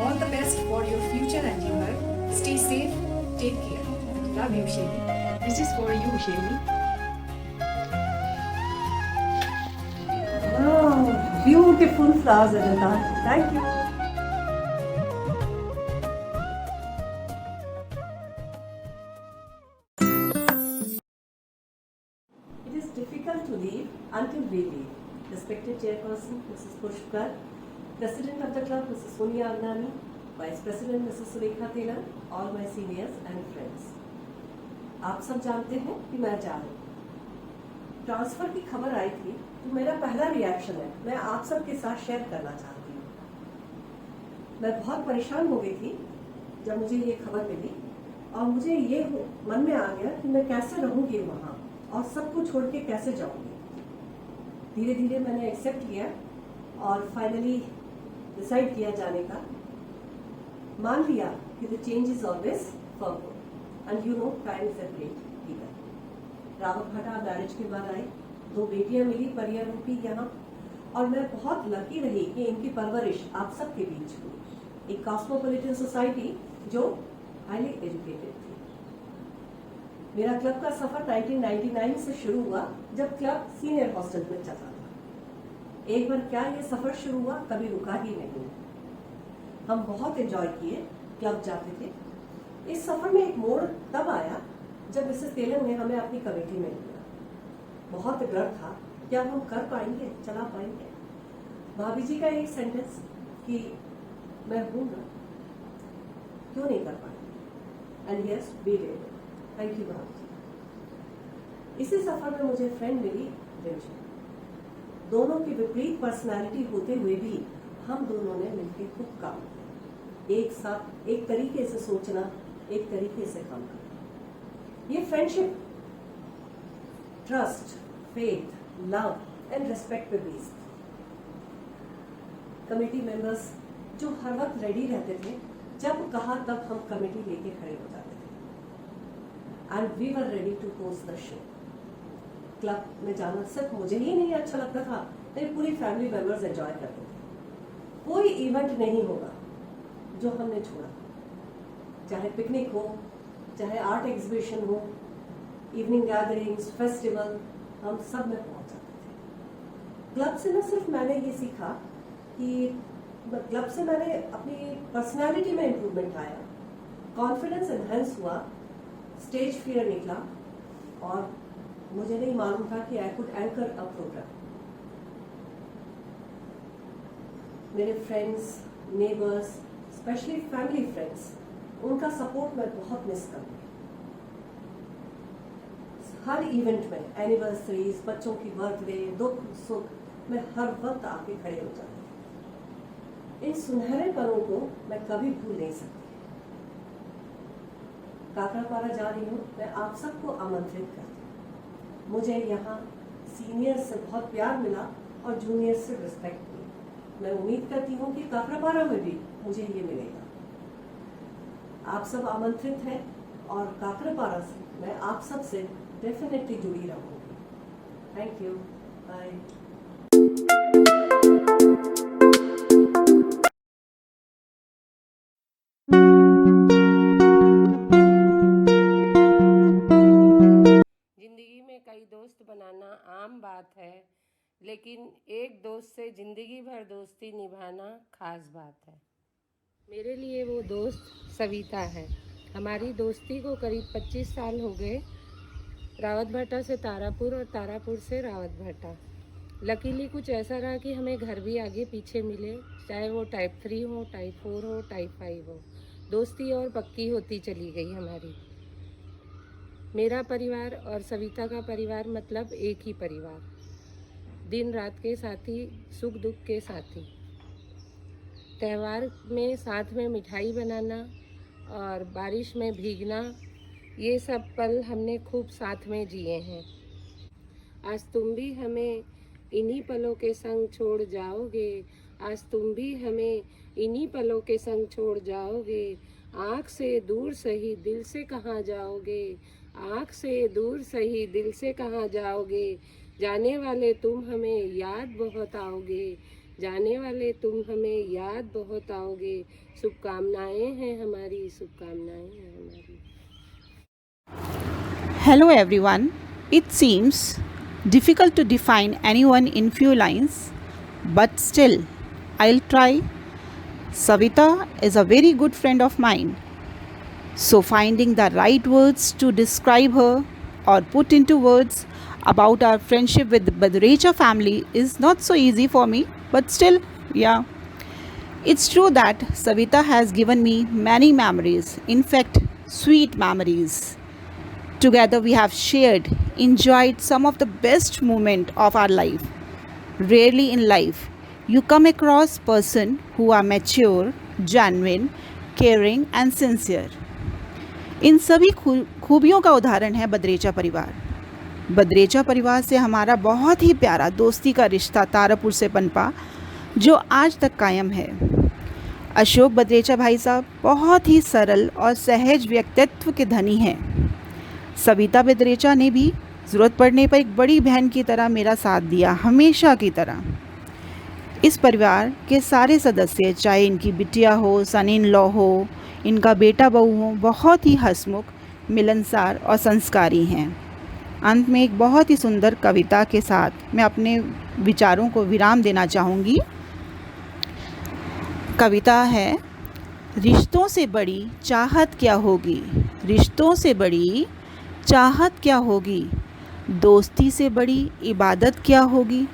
All the best for your future endeavor. Stay safe, take care. Love you, Shelley. This is for you, Shelley. Oh, beautiful flowers, Anita. Thank you. It is difficult to leave until we leave. Respected Chairperson, Mrs. Pushkar, President of the Club, Mrs. Sonia Agnani, Vice President, Mrs. Sulekha Telan, all my seniors and friends. आप सब जानते हैं कि मैं जा रही हूँ। ट्रांसफर की खबर आई थी तो मेरा पहला रिएक्शन है, मैं आप सब के साथ शेयर करना चाहती हूँ। मैं बहुत परेशान हो गई थी जब मुझे ये खबर मिली और मुझे ये मन में आ गया कि मैं कैसे रहूँगी वहाँ और सबको छोड़ के कैसे जाऊँगी। धीरे धीरे मैंने एक्सेप्ट किया और फाइनली डिसाइड किया जाने का। मान लिया कि the change is always for good and you know time is a great healer. Rawat भाटा मैरिज के बाद आए, 2 बेटियां मिली परिया रूपी यहाँ, और मैं बहुत लकी रही कि इनकी परवरिश आप सबके बीच हुई। एक कॉस्मोपॉलिटन सोसाइटी जो हाईली एजुकेटेड थी। मेरा क्लब का सफर 1999 से शुरू हुआ जब क्लब सीनियर हॉस्टल में चला था। एक बार क्या ये सफर शुरू हुआ, कभी रुका ही नहीं। हम बहुत एंजॉय किए, क्लब जाते थे। इस सफर में एक मोड़ तब आया जब मिसेस तेलन ने हमें अपनी कमेटी में लिया। बहुत डर था कि अब हम कर पाएंगे, चला पाएंगे। भाभी जी का एक सेंटेंस कि मैं हूं ना, क्यों नहीं कर पाएंगे, and yes we did. Thank you भाभी जी। इसी सफर में मुझे फ्रेंड मिली रिंजू। दोनों की विपरीत पर्सनालिटी होते हुए भी हम दोनों ने मिलकर खूब काम किया। एक साथ एक तरीके से सोचना, एक तरीके से काम करना। ये friendship, trust, faith love and respect पे बेस्ड। कमेटी मेंबर्स जो हर वक्त रेडी रहते थे, जब कहा तब हम कमेटी लेके खड़े हो जाते थे and we were ready to host the show. Club में जाना सिर्फ मुझे ही नहीं अच्छा लगता था, नहीं पूरी फैमिली मेंबर्स एंजॉय करते थे। कोई इवेंट नहीं होगा जो हमने छोड़ा, चाहे पिकनिक हो, चाहे आर्ट एग्जीबिशन हो, इवनिंग गैदरिंग्स, फेस्टिवल, हम सब में पहुंच जाते थे। क्लब से न सिर्फ मैंने ये सीखा कि क्लब से मैंने अपनी पर्सनालिटी में इम्प्रूवमेंट आया, कॉन्फिडेंस एनहेंस हुआ, स्टेज फियर निकला और मुझे नहीं मालूम था कि I could anchor a programme. मेरे friends, neighbours, specially family friends, उनका सपोर्ट मैं बहुत मिस करूँगी। हर इवेंट में, एनिवर्सरीज, बच्चों की बर्थडे, दुख सुख, मैं हर वक्त आके खड़े हो जाती हूँ। इन सुनहरे पलों को मैं कभी भूल नहीं सकती। काकरापारा जा रही हूँ, मैं आप सबको आमंत्रित करती हूँ। मुझे यहाँ सीनियर से बहुत प्यार मिला और जूनियर से रिस्पेक्ट मिली। मैं उम्मीद करती हूँ कि काकरापारा में भी मुझे ये मिलेगा। आप सब आमंत्रित हैं और काकरापारा से मैं आप सब से डेफिनेटली जुड़ी रहूँगी। Thank you, bye. जिंदगी में कई दोस्त बनाना आम बात है, लेकिन एक दोस्त से जिंदगी भर दोस्ती निभाना खास बात है। मेरे लिए वो दोस्त सविता है। हमारी दोस्ती को करीब 25 साल हो गए। रावत भाटा से तारापुर और तारापुर से रावत भाटा। लकीली कुछ ऐसा रहा कि हमें घर भी आगे पीछे मिले, चाहे वो टाइप 3 हो, टाइप 4 हो, टाइप 5 हो। दोस्ती और पक्की होती चली गई हमारी। मेरा परिवार और सविता का परिवार मतलब एक ही परिवार, दिन रात के साथी, सुख दुख के साथी। त्यौहार में साथ में मिठाई बनाना और बारिश में भीगना, ये सब पल हमने खूब साथ में जिए हैं। आज तुम भी हमें इन्हीं पलों के संग छोड़ जाओगे, आज तुम भी हमें इन्हीं पलों के संग छोड़ जाओगे। आँख से दूर सही दिल से कहाँ जाओगे, आँख से दूर सही दिल से कहाँ जाओगे। जाने वाले तुम हमें याद बहुत आओगे, जाने वाले तुम हमें याद बहुत आओगे। शुभकामनाएं हैं हमारी, शुभकामनाएं हैं हमारी। Hello everyone. It seems difficult to define anyone in few lines, but still I'll try. Savita is a very good friend of mine. So finding the right words to describe her or put into words about our friendship with the Badrecha family is not so easy for me, but still, yeah. It's true that Savita has given me many memories, in fact, sweet memories. Together we have shared, enjoyed some of the best moments of our life. Rarely in life you come across person who are mature, genuine, caring and sincere. इन सभी खूबियों का उदाहरण है बदरेचा परिवार। बदरेचा परिवार से हमारा बहुत ही प्यारा दोस्ती का रिश्ता तारापुर से पनपा, जो आज तक कायम है। अशोक बदरेचा भाई साहब बहुत ही सरल और सहज व्यक्तित्व के धनी हैं। सविता बदरेचा ने भी ज़रूरत पड़ने पर एक बड़ी बहन की तरह मेरा साथ दिया, हमेशा की तरह। इस परिवार के सारे सदस्य, चाहे इनकी बिटिया हो, सन इन लॉ हो, इनका बेटा बहू हो, बहुत ही हंसमुख, मिलनसार और संस्कारी हैं। अंत में एक बहुत ही सुंदर कविता के साथ मैं अपने विचारों को विराम देना चाहूँगी। कविता है, रिश्तों से बड़ी चाहत क्या होगी, रिश्तों से बड़ी चाहत क्या होगी, दोस्ती से बड़ी इबादत क्या होगी।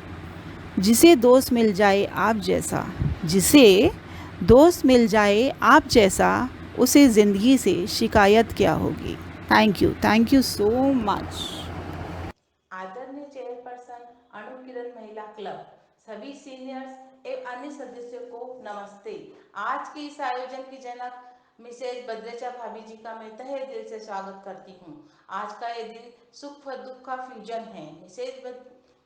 जिसे दोस्त मिल जाए आप जैसा, जिसे दोस्त मिल जाए आप जैसा, उसे ज़िंदगी से शिकायत क्या होगी। Thank you so much. आदरणीय चेयरपर्सन अनुकिरण महिला क्लब, सभी सीनियर्स एवं अन्य सदस्यों को नमस्ते। आज के इस आयोजन की जनक मिसेज बद्रेचा भाभी जी का मैं तहे दिल से स्वागत करती हूँ। आज का ये दिन सुख व दुख का फ्यूजन है।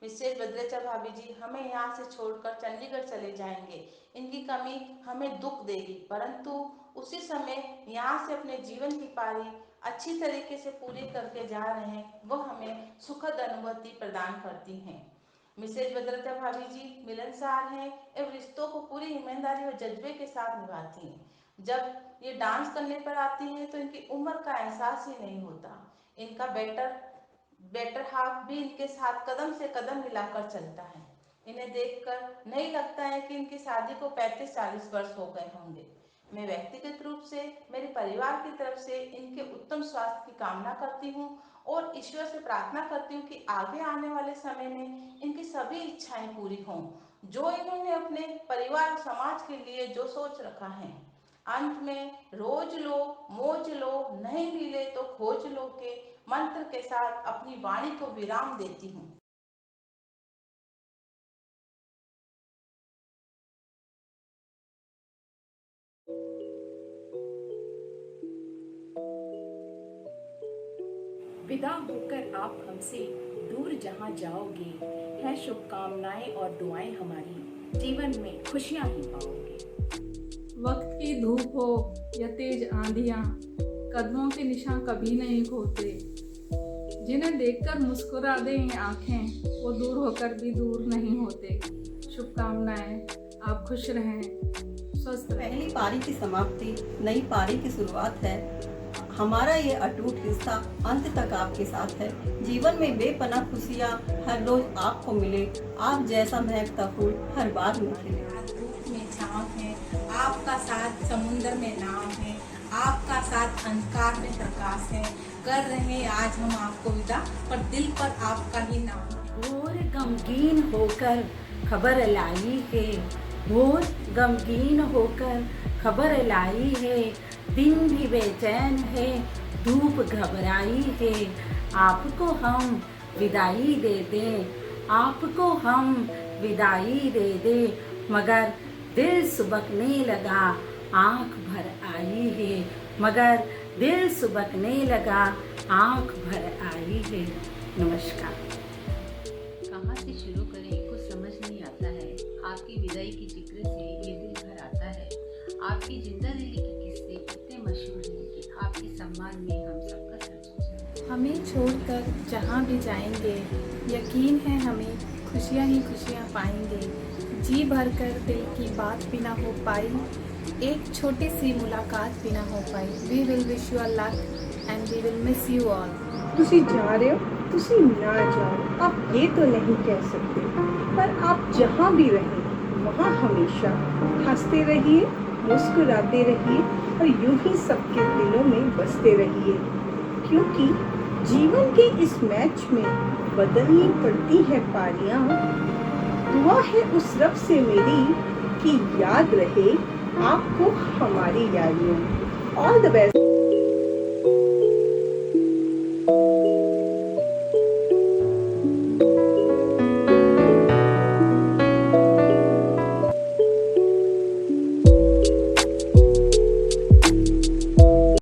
मिसेज बद्रेचा भाभी जी हमें यहाँ से छोड़कर चंडीगढ़ चले जाएंगे। इनकी कमी हमें दुख देगी, परंतु उसी समय यहाँ से अपने जीवन की पारी अच्छी तरीके से पूरी करके जा रहे हैं, वो हमें सुखद अनुभूति प्रदान करती हैं। मिसेज बद्रेचा भाभी जी मिलनसार हैं एवं रिश्तों को पूरी ईमानदारी और जज्बे के साथ निभाती हैं। जब ये डांस करने पर आती हैं तो इनकी उम्र का एहसास ही नहीं होता। इनका बेटर हाफ भी इनके साथ कदम से कदम मिलाकर चलता है। इन्हें देखकर नहीं लगता है कि इनकी शादी को 35-40 वर्ष हो गए होंगे। मैं व्यक्तिगत रूप से मेरे परिवार की तरफ से इनके उत्तम स्वास्थ्य की कामना करती हूँ और ईश्वर से प्रार्थना करती हूँ कि आगे आने वाले समय में इनकी सभी इच्छाएं पूरी हों, जो इन्होंने अपने परिवार और समाज के लिए जो सोच रखा है। अंत में रोज लो मौज लो, नहीं मिले तो खोज लो के मंत्र के साथ अपनी वाणी को विराम देती हूँ। विदा होकर आप हमसे दूर जहाँ जाओगे, है शुभकामनाएं और दुआएं हमारी, जीवन में खुशियां ही पाओगे। वक्त की धूप हो या तेज आंधियां, कदमों के निशान कभी नहीं खोते। जिन्हें देखकर मुस्कुरा दें आंखें, वो दूर होकर भी दूर नहीं होते। शुभकामनाएं, आप खुश रहें, स्वस्थ रहें। पहली पारी की समाप्ति नई पारी की शुरुआत है। हमारा ये अटूट रिश्ता अंत तक आपके साथ है। जीवन में बेपनाह खुशियाँ हर रोज आपको मिले, आप जैसा महकता फूल हर बार में खिले। धूप में छाँव है, आपका साथ समुंदर में नाव है, आपका साथ अंधकार में प्रकाश है। कर रहे आज हम आपको विदा, पर दिल पर आपका ही नाम। और गमगीन होकर खबर लाई है, और गमगीन होकर खबर लाई है। दिन भी बेचैन है, धूप घबराई है। आपको हम विदाई दे दें, आपको हम विदाई दे दें, मगर दिल सुबकने लगा, आँख भर आई है। मगर दिल सुबकने लगा, आँख भर आई है। नमस्कार। कहाँ से शुरू करें कुछ समझ नहीं आता है। आपकी विदाई की जिक्र से ये दिल भर आता है। आपकी जिंदा दिली के किस्से इतने मशहूर हैं कि आपके सम्मान में हम सबका सर झुक जाए। हमें छोड़कर जहाँ भी जाएंगे, यकीन है हमें खुशियाँ ही खुशियाँ पाएंगे। जी भरकर दिल की बात भी ना हो पाई, एक छोटी सी मुलाकात भी ना हो पाई। We will wish you a luck and we will miss you all. तुसी जा रहे हो, तुसी ना जाओ, आप ये तो नहीं कह सकते, पर आप जहाँ भी रहें वहाँ हमेशा हंसते रहिए, मुस्कुराते रहिए और यूं ही सबके दिलों में बसते रहिए, क्योंकि जीवन के इस मैच में बदलनी पड़ती है पारियां। दुआ है उस रब से मेरी कि याद रहे आपको हमारी यारियां। All the best.